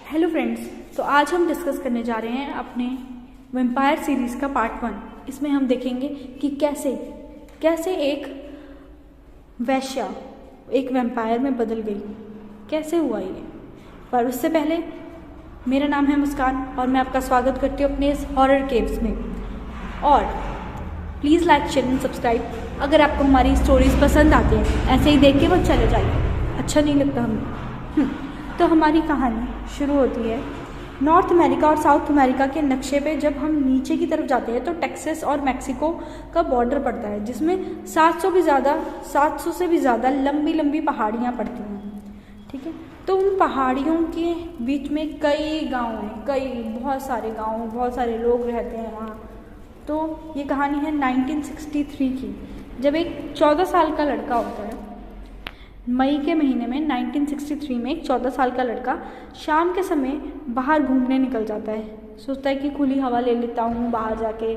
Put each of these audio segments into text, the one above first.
Hello friends, तो आज हम डिस्कस करने जा रहे हैं अपने वैम्पायर सीरीज़ का पार्ट 1। इसमें हम देखेंगे कि कैसे एक वैश्या एक वैम्पायर में बदल गई, कैसे हुआ ये। पर उससे पहले मेरा नाम है मुस्कान और मैं आपका स्वागत करती हूँ अपने इस हॉरर केव्स में। और please like share and subscribe. अगर आपको हमारी स्टोरीज पसंद आती हैं, ऐसे ही देख के मत चले जाइए, अच्छा नहीं लगता हमें। तो हमारी कहानी शुरू होती है नॉर्थ अमेरिका और साउथ अमेरिका के नक्शे पे। जब हम नीचे की तरफ जाते हैं तो टेक्सास और मैक्सिको का बॉर्डर पड़ता है, जिसमें 700 से भी ज़्यादा लंबी लंबी पहाड़ियाँ पड़ती हैं। ठीक है, तो उन पहाड़ियों के बीच में कई गांव हैं, बहुत सारे गांव, बहुत सारे लोग रहते हैं वहाँ। तो ये कहानी है 1963 की, जब एक 14 साल का लड़का होता है। मई के महीने में 1963 में एक 14 साल का लड़का शाम के समय बाहर घूमने निकल जाता है। सोचता है कि खुली हवा ले लेता हूँ बाहर जाके।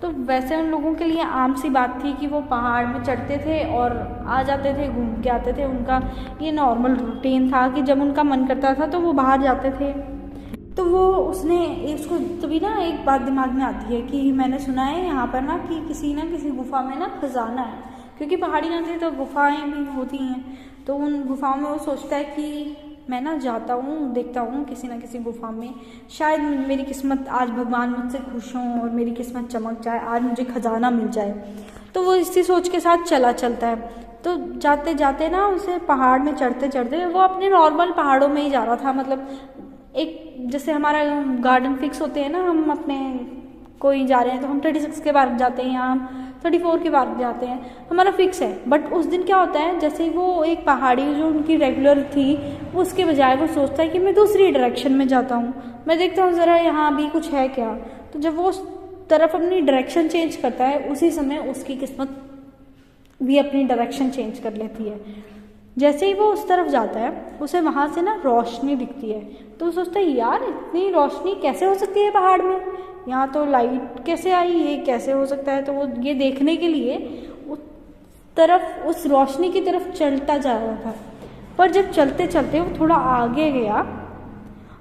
तो वैसे उन लोगों के लिए आम सी बात थी कि वो पहाड़ में चढ़ते थे और आ जाते थे, घूम के आते थे। उनका ये नॉर्मल रूटीन था कि जब उनका मन करता था तो वो बाहर जाते थे। तो वो उसको तभी ना एक बात दिमाग में आती है कि मैंने सुना है यहाँ पर ना कि किसी गुफा में ना खजाना है, क्योंकि पहाड़ियाँ थी तो गुफाएं भी होती हैं। तो उन गुफाओं में वो सोचता है कि मैं ना जाता हूँ, देखता हूँ किसी न किसी गुफा में, शायद मेरी किस्मत, आज भगवान मुझसे खुश हों और मेरी किस्मत चमक जाए, आज मुझे खजाना मिल जाए। तो वो इसी सोच के साथ चलता है। तो जाते जाते ना उसे पहाड़ में चढ़ते चढ़ते वो अपने नॉर्मल पहाड़ों में ही जा रहा था। मतलब एक जैसे हमारा गार्डन फिक्स होते हैं ना, हम अपने कोई जा रहे हैं तो हम 36 के पार्क जाते हैं या हम 34 के पार्क जाते हैं, हमारा फिक्स है। बट उस दिन क्या होता है, जैसे ही वो एक पहाड़ी जो उनकी रेगुलर थी, उसके बजाय वो सोचता है कि मैं दूसरी डायरेक्शन में जाता हूँ, मैं देखता हूँ ज़रा यहाँ भी कुछ है क्या। तो जब वो उस तरफ अपनी डायरेक्शन चेंज करता है, उसी समय उसकी किस्मत भी अपनी डायरेक्शन चेंज कर लेती है। जैसे ही वो उस तरफ जाता है, उसे वहाँ से ना रोशनी दिखती है। तो वो सोचता है यार इतनी रोशनी कैसे हो सकती है पहाड़ में, यहाँ तो लाइट कैसे आई, ये कैसे हो सकता है। तो वो ये देखने के लिए उस रोशनी की तरफ चलता जा रहा था। पर जब चलते चलते वो थोड़ा आगे गया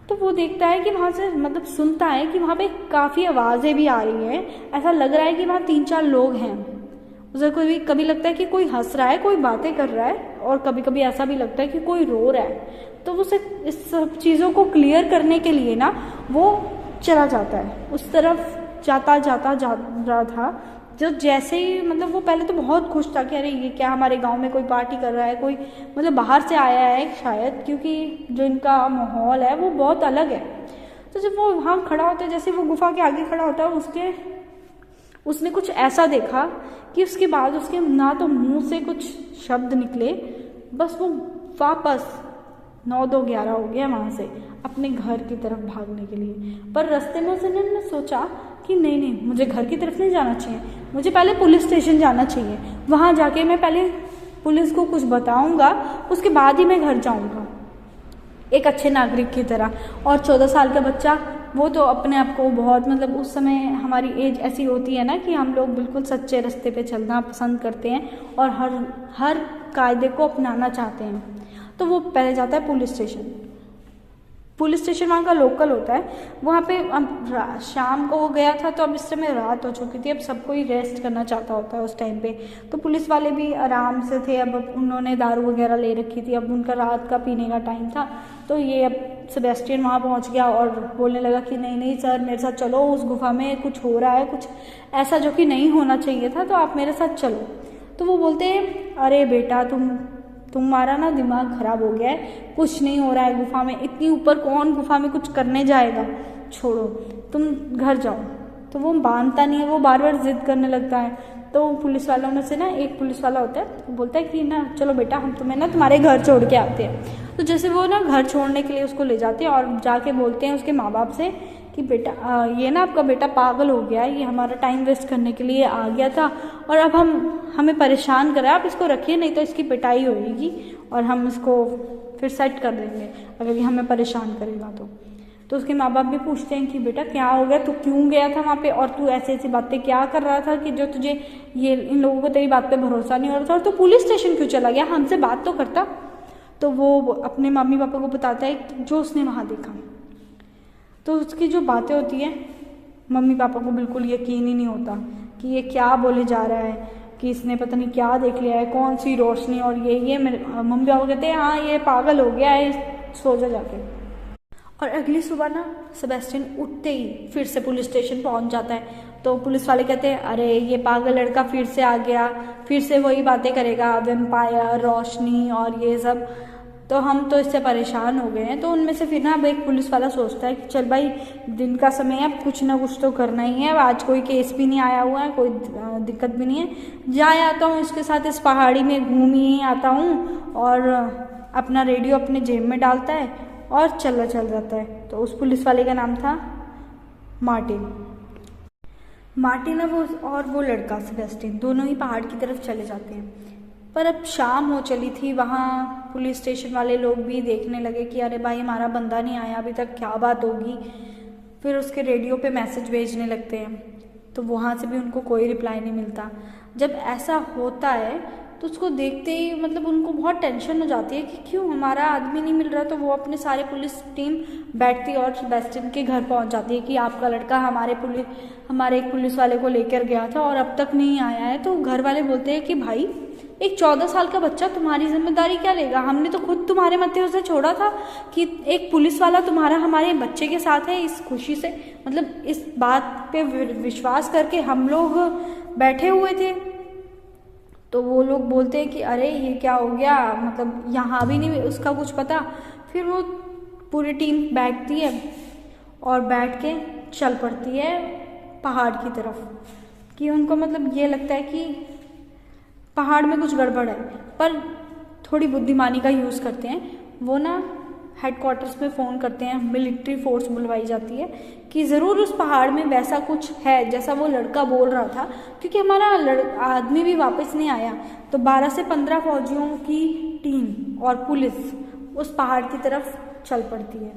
तो वो देखता है कि वहाँ से, मतलब सुनता है कि वहाँ पे काफ़ी आवाज़ें भी आ रही हैं। ऐसा लग रहा है कि वहाँ 3-4 लोग हैं। उसे कभी लगता है कि कोई हंस रहा है, कोई बातें कर रहा है, और कभी कभी ऐसा भी लगता है कि कोई रो रहा है। तो उसे इस सब चीज़ों को क्लियर करने के लिए ना वो चला जाता है, उस तरफ जाता जा रहा था। जो जैसे ही, मतलब वो पहले तो बहुत खुश था कि अरे ये क्या, हमारे गांव में कोई पार्टी कर रहा है, कोई मतलब बाहर से आया है शायद, क्योंकि जो इनका माहौल है वो बहुत अलग है। तो जब वो वहाँ खड़ा होता है, जैसे वो गुफा के आगे खड़ा होता है, उसने कुछ ऐसा देखा कि उसके बाद उसके ना तो मुंह से कुछ शब्द निकले, बस वो वापस 9-2-11 हो गया वहाँ से अपने घर की तरफ भागने के लिए। पर रास्ते में उसने सोचा कि नहीं, मुझे घर की तरफ नहीं जाना चाहिए, मुझे पहले पुलिस स्टेशन जाना चाहिए। वहाँ जाके मैं पहले पुलिस को कुछ बताऊँगा, उसके बाद ही मैं घर जाऊँगा एक अच्छे नागरिक की तरह। और 14 साल का बच्चा, वो तो अपने आप को बहुत, मतलब उस समय हमारी एज ऐसी होती है ना कि हम लोग बिल्कुल सच्चे रास्ते पे चलना पसंद करते हैं और हर कायदे को अपनाना चाहते हैं। तो वो पहले जाता है पुलिस स्टेशन वहाँ का लोकल होता है। वहाँ पे अब शाम को वो गया था, तो अब इस समय रात हो चुकी थी। अब सब कोई रेस्ट करना चाहता होता है उस टाइम पे। तो पुलिस वाले भी आराम से थे, अब उन्होंने दारू वगैरह ले रखी थी, अब उनका रात का पीने का टाइम था। तो ये अब सेबेस्टियन वहाँ पहुँच गया और बोलने लगा कि नहीं सर, मेरे साथ चलो, उस गुफा में कुछ हो रहा है, कुछ ऐसा जो कि नहीं होना चाहिए था, तो आप मेरे साथ चलो। तो वो बोलते हैं अरे बेटा, तुम्हारा ना दिमाग खराब हो गया है, कुछ नहीं हो रहा है गुफा में, इतनी ऊपर कौन गुफा में कुछ करने जाएगा, छोड़ो, तुम घर जाओ। तो वो मानता नहीं है, वो बार बार जिद करने लगता है। तो पुलिस वालों में से ना एक पुलिस वाला होता है, वो बोलता है कि ना चलो बेटा, हम तुम्हें ना तुम्हारे घर छोड़ के आते हैं। तो जैसे वो ना घर छोड़ने के लिए उसको ले जाते हैं और जाके बोलते हैं उसके माँ बाप से कि बेटा ये ना आपका बेटा पागल हो गया है, ये हमारा टाइम वेस्ट करने के लिए आ गया था और अब हमें परेशान कर रहा है, आप इसको रखिए, नहीं तो इसकी पिटाई होगी और हम इसको फिर सेट कर देंगे अगर ये हमें परेशान करेगा। तो उसके माँ बाप भी पूछते हैं कि बेटा क्या हो गया, तू क्यों गया था वहाँ पे और तू ऐसी बातें क्या कर रहा था कि जो तुझे, ये इन लोगों को तेरी बात पे भरोसा नहीं हो रहा था, और तू पुलिस स्टेशन क्यों चला गया, हमसे बात तो करता। तो वो अपने मम्मी पापा को बताता है जो उसने वहाँ देखा। तो उसकी जो बातें होती हैं मम्मी पापा को बिल्कुल यकीन ही नहीं होता कि ये क्या बोले जा रहा है, कि इसने पता नहीं क्या देख लिया है, कौन सी रोशनी, और ये मेरे मम्मी पापा कहते हैं हाँ ये पागल हो गया है, सो जा जाके। और अगली सुबह ना सेबेस्टियन उठते ही फिर से पुलिस स्टेशन पहुंच जाता है। तो पुलिस वाले कहते हैं अरे ये पागल लड़का फिर से आ गया, फिर से वही बातें करेगा, वेम्पायर, रोशनी और ये सब, तो हम तो इससे परेशान हो गए हैं। तो उनमें से फिर ना अब एक पुलिस वाला सोचता है कि चल भाई दिन का समय है, अब कुछ ना कुछ तो करना ही है, आज कोई केस भी नहीं आया हुआ है, कोई दिक्कत भी नहीं है, जा आता हूँ इसके साथ इस पहाड़ी में घूम ही आता हूँ। और अपना रेडियो अपने जेब में डालता है और चल जाता है। तो उस पुलिस वाले का नाम था मार्टिन और वो लड़का सेबेस्टियन दोनों ही पहाड़ की तरफ चले जाते हैं। पर अब शाम हो चली थी, वहाँ पुलिस स्टेशन वाले लोग भी देखने लगे कि अरे भाई हमारा बंदा नहीं आया अभी तक, क्या बात होगी। फिर उसके रेडियो पे मैसेज भेजने लगते हैं, तो वहाँ से भी उनको कोई रिप्लाई नहीं मिलता। जब ऐसा होता है तो उसको देखते ही मतलब उनको बहुत टेंशन हो जाती है कि क्यों हमारा आदमी नहीं मिल रहा। तो वो अपने सारे पुलिस टीम बैठती है और सेबेस्टियन के घर पहुंच जाती है कि आपका लड़का हमारे एक पुलिस वाले को लेकर गया था और अब तक नहीं आया है। तो घर वाले बोलते हैं कि भाई एक 14 साल का बच्चा तुम्हारी जिम्मेदारी क्या लेगा, हमने तो खुद तुम्हारे मत्थे उसे छोड़ा था कि एक पुलिस वाला तुम्हारा हमारे बच्चे के साथ है। इस खुशी से मतलब इस बात पे विश्वास करके हम लोग बैठे हुए थे। तो वो लोग बोलते हैं कि अरे ये क्या हो गया, मतलब यहाँ भी नहीं उसका कुछ पता। फिर वो पूरी टीम बैठती है और बैठ के चल पड़ती है पहाड़ की तरफ, कि उनको मतलब ये लगता है कि पहाड़ में कुछ गड़बड़ है। पर थोड़ी बुद्धिमानी का यूज़ करते हैं वो ना, हेडक्वार्टर्स में फ़ोन करते हैं, मिलिट्री फोर्स बुलवाई जाती है कि ज़रूर उस पहाड़ में वैसा कुछ है जैसा वो लड़का बोल रहा था, क्योंकि हमारा आदमी भी वापस नहीं आया। तो 12 से 15 फौजियों की टीम और पुलिस उस पहाड़ की तरफ चल पड़ती है।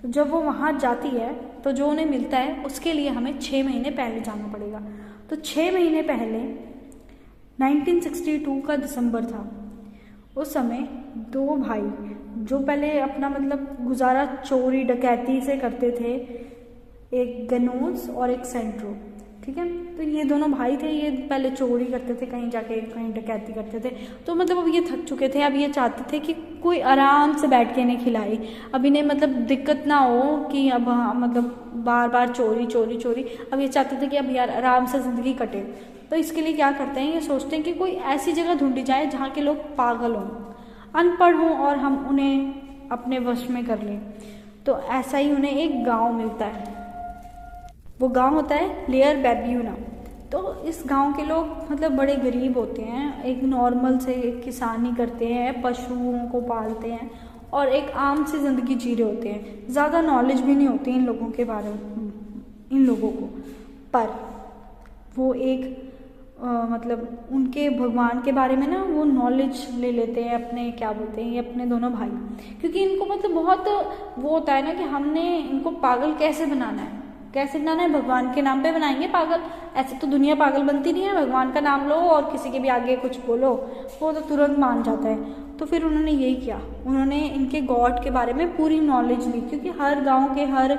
तो जब वो वहाँ जाती है तो जो उन्हें मिलता है उसके लिए हमें 6 महीने पहले जाना पड़ेगा। तो 6 महीने पहले 1962 का दिसंबर था। उस समय 2 भाई जो पहले अपना मतलब गुजारा चोरी डकैती से करते थे, एक गनोज और एक सेंट्रो, ठीक है। तो ये दोनों भाई थे, ये पहले चोरी करते थे, कहीं जाके कहीं डकैती करते थे। तो मतलब अब ये थक चुके थे, अब ये चाहते थे कि कोई आराम से बैठ के इन्हें खिलाए, अब इन्हें मतलब दिक्कत ना हो कि अब मतलब बार बार चोरी। अब ये चाहते थे कि अब यार आराम से ज़िंदगी कटे। तो इसके लिए क्या करते हैं, ये सोचते हैं कि कोई ऐसी जगह ढूंढी जाए जहाँ के लोग पागल हों, अनपढ़ हों और हम उन्हें अपने वश में कर लें। तो ऐसा ही उन्हें एक गांव मिलता है, वो गांव होता है लेयर बेब्यूना। तो इस गांव के लोग मतलब बड़े गरीब होते हैं, एक नॉर्मल से किसानी करते हैं, पशुओं को पालते हैं और एक आम सी ज़िंदगी जी रहे होते हैं। ज़्यादा नॉलेज भी नहीं होती इन लोगों के बारे में, इन लोगों को। पर वो एक मतलब उनके भगवान के बारे में ना वो नॉलेज ले लेते हैं अपने, क्या बोलते हैं, ये अपने दोनों भाई, क्योंकि इनको मतलब बहुत वो होता है ना कि हमने इनको पागल कैसे बनाना है, भगवान के नाम पे बनाएंगे पागल। ऐसे तो दुनिया पागल बनती नहीं है, भगवान का नाम लो और किसी के भी आगे कुछ बोलो वो तो तुरंत मान जाता है। तो फिर उन्होंने यही किया, उन्होंने इनके गॉड के बारे में पूरी नॉलेज ली, क्योंकि हर गांव के हर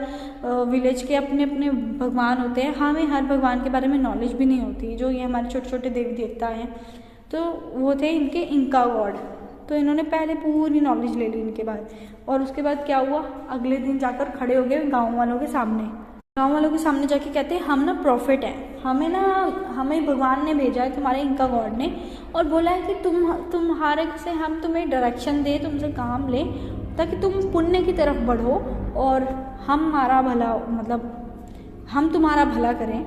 विलेज के अपने अपने भगवान होते हैं। हमें हर भगवान के बारे में नॉलेज भी नहीं होती, जो ये हमारे छोटे छोटे देवी देवता हैं। तो वो थे इनके इंका गॉड। तो इन्होंने पहले पूरी नॉलेज ले ली इनके बाद, और उसके बाद क्या हुआ, अगले दिन जाकर खड़े हो गए गाँव वालों के सामने जाके कहते हैं हम ना प्रॉफिट हैं, हमें भगवान ने भेजा है, तुम्हारे इनका गॉड ने, और बोला है कि तुम्हारे से हम तुम्हें डायरेक्शन दे, तुमसे काम ले ताकि तुम पुण्य की तरफ बढ़ो और हमारा भला मतलब हम तुम्हारा भला करें।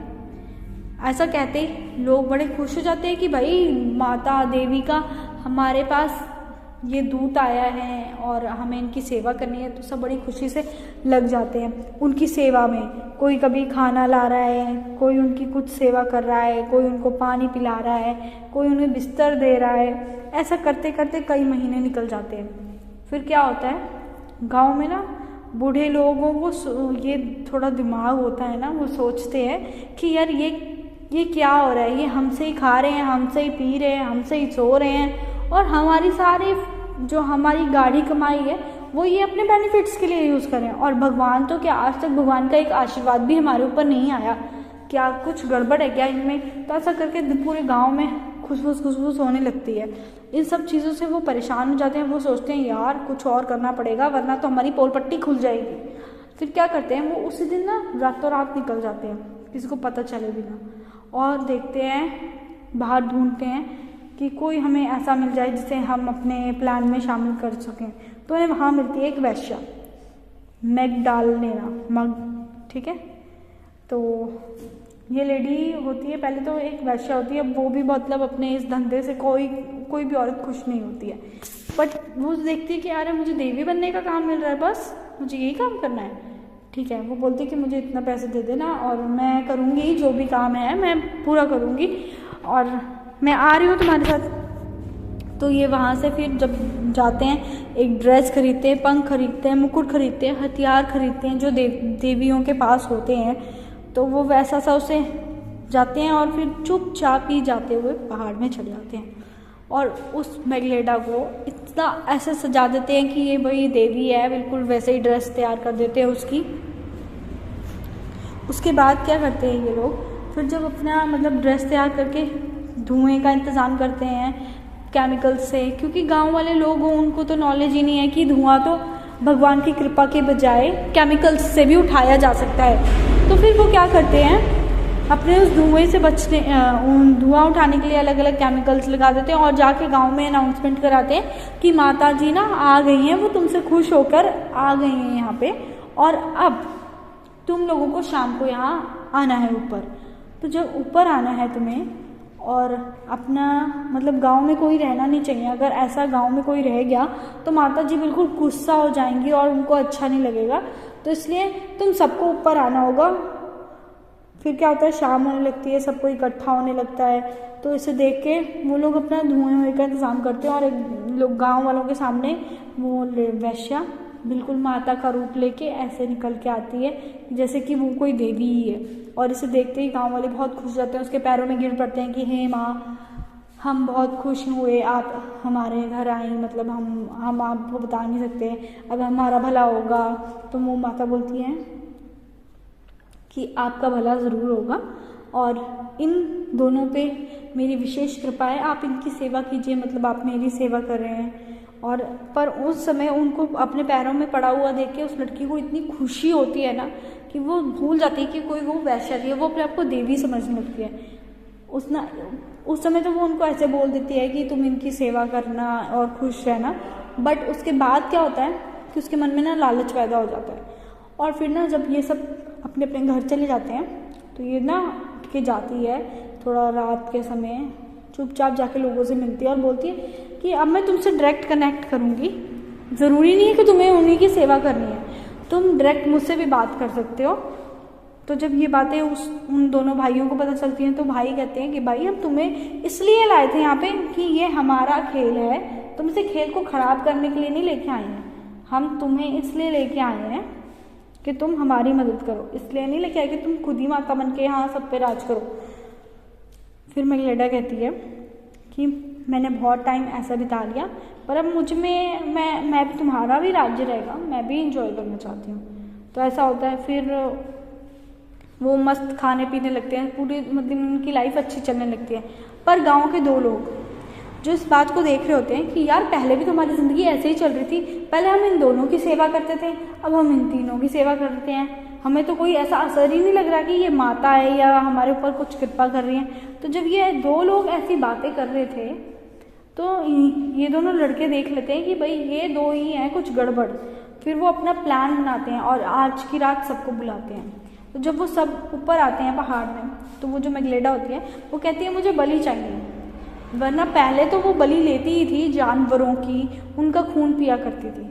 ऐसा कहते लोग बड़े खुश हो जाते हैं कि भाई माता देवी का हमारे पास ये दूत आया है और हमें इनकी सेवा करनी है। तो सब बड़ी खुशी से लग जाते हैं उनकी सेवा में। कोई कभी खाना ला रहा है, कोई उनकी कुछ सेवा कर रहा है, कोई उनको पानी पिला रहा है, कोई उन्हें बिस्तर दे रहा है। ऐसा करते करते कई महीने निकल जाते हैं। फिर क्या होता है, गांव में ना बूढ़े लोगों को ये थोड़ा दिमाग होता है ना, वो सोचते हैं कि यार ये क्या हो रहा है, ये हमसे ही खा रहे हैं, हमसे ही पी रहे हैं, हमसे ही सो रहे हैं, और हमारी सारी जो हमारी गाढ़ी कमाई है वो ये अपने बेनिफिट्स के लिए यूज़ करें। और भगवान तो क्या, आज तक भगवान का एक आशीर्वाद भी हमारे ऊपर नहीं आया। क्या कुछ गड़बड़ है क्या इनमें? तो ऐसा करके पूरे गांव में खुशबूस होने लगती है। इन सब चीज़ों से वो परेशान हो जाते हैं। वो सोचते हैं यार कुछ और करना पड़ेगा वरना तो हमारी पोल पट्टी खुल जाएगी। फिर क्या करते हैं, वो उसी दिन ना रातों रात निकल जाते हैं, किसी को पता चले भी ना, और देखते हैं, बाहर ढूंढते हैं कि कोई हमें ऐसा मिल जाए जिसे हम अपने प्लान में शामिल कर सकें। तो उन्हें वहाँ मिलती है एक वेश्या, मग, ठीक है। तो ये लेडी होती है, पहले तो एक वेश्या होती है, वो भी मतलब अपने इस धंधे से कोई भी औरत खुश नहीं होती है। बट वो देखती है कि यार मुझे देवी बनने का काम मिल रहा है, बस मुझे यही काम करना है, ठीक है। वो बोलती है कि मुझे इतना पैसे दे देना और मैं करूँगी जो भी काम है मैं पूरा करूँगी और मैं आ रही हूँ तुम्हारे साथ। तो ये वहाँ से फिर जब जाते हैं, एक ड्रेस खरीदते हैं, पंख खरीदते हैं, मुकुट खरीदते हैं, हथियार खरीदते हैं जो देवियों के पास होते हैं। तो वो वैसा सा उसे जाते हैं और फिर चुपचाप ही जाते हुए पहाड़ में चले जाते हैं और उस मेगलेडा को इतना ऐसे सजा देते हैं कि ये भाई देवी है, बिल्कुल वैसे ही ड्रेस तैयार कर देते हैं उसकी। उसके बाद क्या करते हैं ये लोग, फिर जब अपना मतलब ड्रेस तैयार करके धुएं का इंतज़ाम करते हैं केमिकल्स से, क्योंकि गांव वाले लोग उनको तो नॉलेज ही नहीं है कि धुआं तो भगवान की कृपा के बजाय केमिकल्स से भी उठाया जा सकता है। तो फिर वो क्या करते हैं, अपने उस धुएं से बचने, धुआं उठाने के लिए अलग अलग केमिकल्स लगा देते हैं और जाके गांव में अनाउंसमेंट कराते हैं कि माता जी ना आ गई हैं, वो तुमसे खुश होकर आ गई हैं यहाँ पे और अब तुम लोगों को शाम को यहाँ आना है ऊपर। तो जब ऊपर आना है तुम्हें और अपना मतलब गांव में कोई रहना नहीं चाहिए। अगर ऐसा गांव में कोई रह गया तो माता जी बिल्कुल गुस्सा हो जाएंगी और उनको अच्छा नहीं लगेगा। तो इसलिए तुम सबको ऊपर आना होगा। फिर क्या होता है, शाम होने लगती है, सबको इकट्ठा होने लगता है। तो इसे देख के वो लोग अपना धुएं का इंतज़ाम करते हैं और लोग गाँव वालों के सामने वो वैश्या बिल्कुल माता का रूप लेके ऐसे निकल के आती है जैसे कि वो कोई देवी ही है। और इसे देखते ही गांव वाले बहुत खुश जाते हैं, उसके पैरों में गिर पड़ते हैं कि हे माँ, हम बहुत खुश हुए आप हमारे घर आई, मतलब हम आपको बता नहीं सकते, अब हमारा भला होगा। तो वो माता बोलती हैं कि आपका भला ज़रूर होगा और इन दोनों पे मेरी विशेष कृपा है, आप इनकी सेवा कीजिए, मतलब आप मेरी सेवा कर रहे हैं। और पर उस समय उनको अपने पैरों में पड़ा हुआ देख के उस लड़की को इतनी खुशी होती है ना कि वो भूल जाती है कि कोई वो वैश्या थी, वो अपने आप को देवी समझने लगती है। उस समय तो वो उनको ऐसे बोल देती है कि तुम इनकी सेवा करना और खुश रहना। बट उसके बाद क्या होता है कि उसके मन में ना लालच पैदा हो जाता है और फिर ना जब ये सब अपने अपने घर चले जाते हैं तो ये ना उठ के जाती है थोड़ा रात के समय, चुपचाप जाके लोगों से मिलती है और बोलती है कि अब मैं तुमसे डायरेक्ट कनेक्ट करूँगी, ज़रूरी नहीं है कि तुम्हें उन्हीं की सेवा करनी है, तुम डायरेक्ट मुझसे भी बात कर सकते हो। तो जब ये बातें उन दोनों भाइयों को पता चलती हैं तो भाई कहते हैं कि भाई हम तुम्हें इसलिए लाए थे यहाँ पे कि ये हमारा खेल है, तुम इसे खेल को ख़राब करने के लिए नहीं लेके आए हैं, हम तुम्हें इसलिए लेके आए हैं कि तुम हमारी मदद करो, इसलिए नहीं लेके आए कि तुम खुद ही माता बन के यहाँ सब पे राज करो। फिर मेगलेडा कहती है कि मैंने बहुत टाइम ऐसा बिता लिया पर अब मुझ में मैं भी, तुम्हारा भी राज्य रहेगा, मैं भी इंजॉय करना चाहती हूँ। तो ऐसा होता है, फिर वो मस्त खाने पीने लगते हैं, पूरी मतलब उनकी लाइफ अच्छी चलने लगती है। पर गांव के दो लोग जो इस बात को देख रहे होते हैं कि यार पहले भी तो हमारी ज़िंदगी ऐसे ही चल रही थी, पहले हम इन दोनों की सेवा करते थे, अब हम इन तीनों की सेवा करते हैं, हमें तो कोई ऐसा असर ही नहीं लग रहा कि ये माता है या हमारे ऊपर कुछ कृपा कर रही है। तो जब ये दो लोग ऐसी बातें कर रहे थे तो ये दोनों लड़के देख लेते हैं कि भाई ये दो ही हैं, कुछ गड़बड़। फिर वो अपना प्लान बनाते हैं और आज की रात सबको बुलाते हैं। तो जब वो सब ऊपर आते हैं पहाड़ में तो वो जो मेगलेडा होती है वो कहती है मुझे बलि चाहिए, वरना पहले तो वो बलि लेती ही थी जानवरों की, उनका खून पिया करती थी।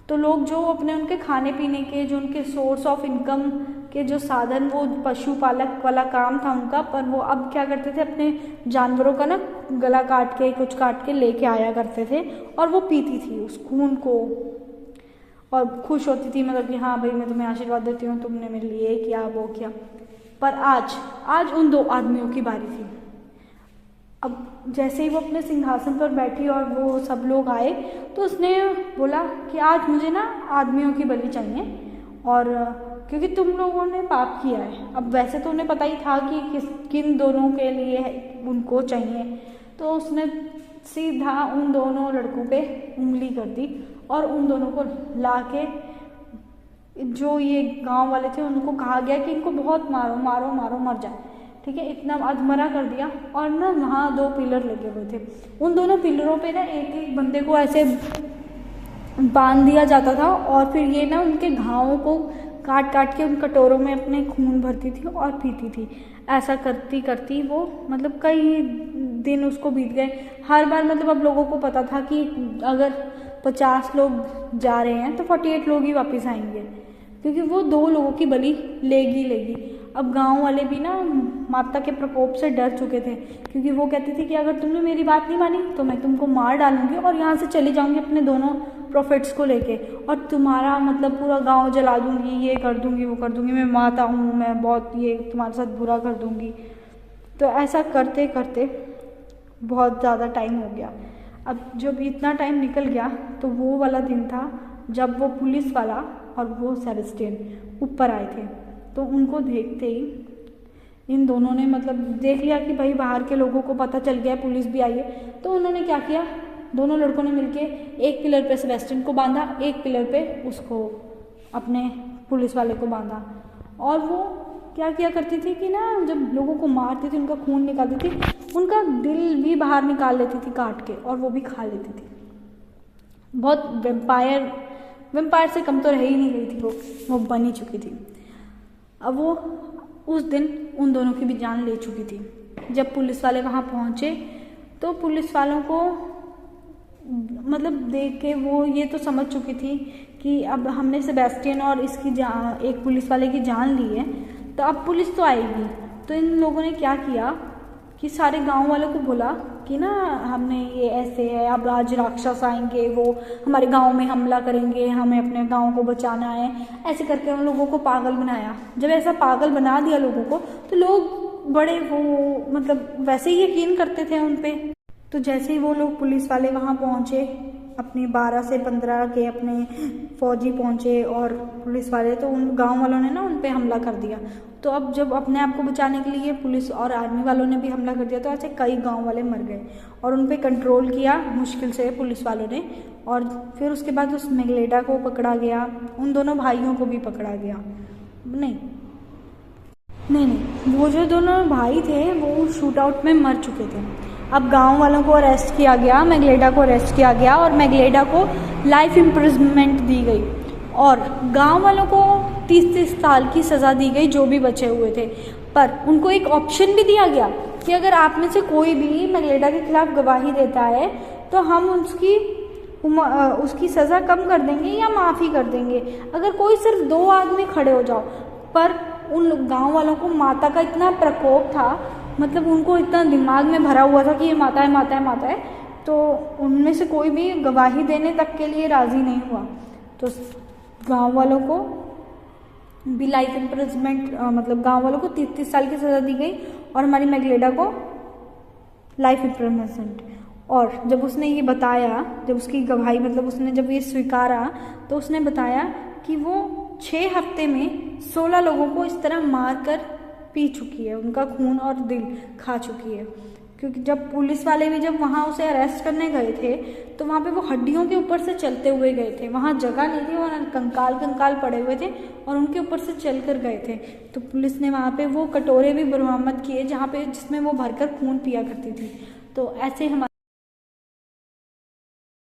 तो लोग जो अपने उनके खाने पीने के, जो उनके सोर्स ऑफ इनकम के जो साधन, वो पशुपालक वाला काम था उनका, पर वो अब क्या करते थे, अपने जानवरों का ना गला काट के, कुछ काट के लेके आया करते थे और वो पीती थी उस खून को और खुश होती थी, मतलब कि हाँ भाई मैं तुम्हें आशीर्वाद देती हूँ, तुमने मेरे लिए ये किया वो किया। पर आज उन दो आदमियों की बारी थी। अब जैसे ही वो अपने सिंहासन पर बैठी और वो सब लोग आए, तो उसने बोला कि आज मुझे ना आदमियों की बलि चाहिए, और क्योंकि तुम लोगों ने पाप किया है। अब वैसे तो उन्हें पता ही था कि किन दोनों के लिए उनको चाहिए, तो उसने सीधा उन दोनों लड़कों पे उंगली कर दी और उन दोनों को ला के, जो ये गांव वाले थे उनको कहा गया कि इनको बहुत मारो मारो मारो मर जाए, ठीक है, इतना अधमरा कर दिया। और ना वहाँ 2 पिलर लगे हुए थे, उन दोनों पिलरों पे ना एक एक बंदे को ऐसे बांध दिया जाता था, और फिर ये ना उनके घावों को काट काट के उन कटोरों में अपने खून भरती थी और पीती थी। ऐसा करती करती वो मतलब कई दिन उसको बीत गए। हर बार मतलब अब लोगों को पता था कि अगर 50 लोग जा रहे हैं तो 48 लोग ही वापस आएंगे, क्योंकि वो 2 लोगों की बलि लेगी। अब गांव वाले भी ना माता के प्रकोप से डर चुके थे, क्योंकि वो कहते थे कि अगर तुमने मेरी बात नहीं मानी तो मैं तुमको मार डालूंगी और यहाँ से चली जाऊंगी अपने दोनों प्रॉफिट्स को लेके, और तुम्हारा मतलब पूरा गांव जला दूंगी, ये कर दूंगी वो कर दूंगी, मैं माता हूँ, मैं बहुत ये तुम्हारे साथ बुरा कर दूंगी। तो ऐसा करते करते बहुत ज़्यादा टाइम हो गया। अब जब इतना टाइम निकल गया तो वो वाला दिन था जब वो पुलिस वाला और वो सेबेस्टियन ऊपर आए थे। तो उनको देखते ही इन दोनों ने मतलब देख लिया कि भाई बाहर के लोगों को पता चल गया, पुलिस भी आई है। तो उन्होंने क्या किया, दोनों लड़कों ने मिलके एक पिलर पे सेबेस्टियन को बांधा, एक पिलर पे उसको अपने पुलिस वाले को बांधा। और वो क्या किया करती थी कि ना जब लोगों को मारती थी, उनका खून निकालती थी, उनका दिल भी बाहर निकाल लेती थी काट के, और वो भी खा लेती थी। बहुत वेम्पायर से कम तो रह ही नहीं गई थी, वो बन ही चुकी थी। अब वो उस दिन उन दोनों की भी जान ले चुकी थी। जब पुलिस वाले वहाँ पहुँचे तो पुलिस वालों को मतलब देख के वो ये तो समझ चुकी थी कि अब हमने सेबेस्टियन और इसकी एक पुलिस वाले की जान ली है, तो अब पुलिस तो आएगी। तो इन लोगों ने क्या किया कि सारे गांव वालों को बोला कि ना हमने ये ऐसे है, अब आज राक्षस आएंगे, वो हमारे गांव में हमला करेंगे, हमें अपने गांव को बचाना है। ऐसे करके उन लोगों को पागल बनाया। जब ऐसा पागल बना दिया लोगों को, तो लोग बड़े वो मतलब वैसे ही यकीन करते थे उन पे। तो जैसे ही वो लोग पुलिस वाले वहाँ पहुँचे, अपने 12 से 15 के अपने फौजी पहुँचे और पुलिस वाले, तो उन गांव वालों ने ना उन पे हमला कर दिया। तो अब जब अपने आप को बचाने के लिए पुलिस और आर्मी वालों ने भी हमला कर दिया, तो ऐसे कई गांव वाले मर गए और उन पे कंट्रोल किया मुश्किल से पुलिस वालों ने। और फिर उसके बाद उस मैग्लेडा को पकड़ा गया, उन दोनों भाइयों को भी पकड़ा गया। नहीं, वो जो दोनों भाई थे वो शूट आउट में मर चुके थे। अब गांव वालों को अरेस्ट किया गया, मैग्लेडा को अरेस्ट किया गया और मैग्लेडा को लाइफ इम्प्रिजनमेंट दी गई, और गांव वालों को 30-30 साल की सज़ा दी गई जो भी बचे हुए थे। पर उनको एक ऑप्शन भी दिया गया कि अगर आप में से कोई भी मैग्लेडा के खिलाफ गवाही देता है तो हम उसकी सज़ा कम कर देंगे या माफ़ी कर देंगे, अगर कोई सिर्फ 2 आदमी खड़े हो जाओ। पर उन गांव वालों को माता का इतना प्रकोप था, मतलब उनको इतना दिमाग में भरा हुआ था कि ये माता है माता है माता है, तो उनमें से कोई भी गवाही देने तक के लिए राज़ी नहीं हुआ। तो गांव वालों को भी लाइफ इम्प्रिजनमेंट मतलब गांव वालों को 30-30 साल की सज़ा दी गई और हमारी मैग्लेडा को लाइफ इम्प्रिजनमेंट। और जब उसने ये बताया, जब उसकी गवाही मतलब उसने जब ये स्वीकारा, तो उसने बताया कि वो 6 हफ्ते में 16 लोगों को इस तरह मार कर पी चुकी है, उनका खून और दिल खा चुकी है। क्योंकि जब पुलिस वाले भी जब वहाँ उसे अरेस्ट करने गए थे तो वहाँ पे वो हड्डियों के ऊपर से चलते हुए गए थे, वहाँ जगह नहीं थी, वहाँ कंकाल पड़े हुए थे और उनके ऊपर से चल कर गए थे। तो पुलिस ने वहाँ पे वो कटोरे भी बरामद किए जिसमें वो भरकर खून पिया करती थी। तो ऐसे हमारे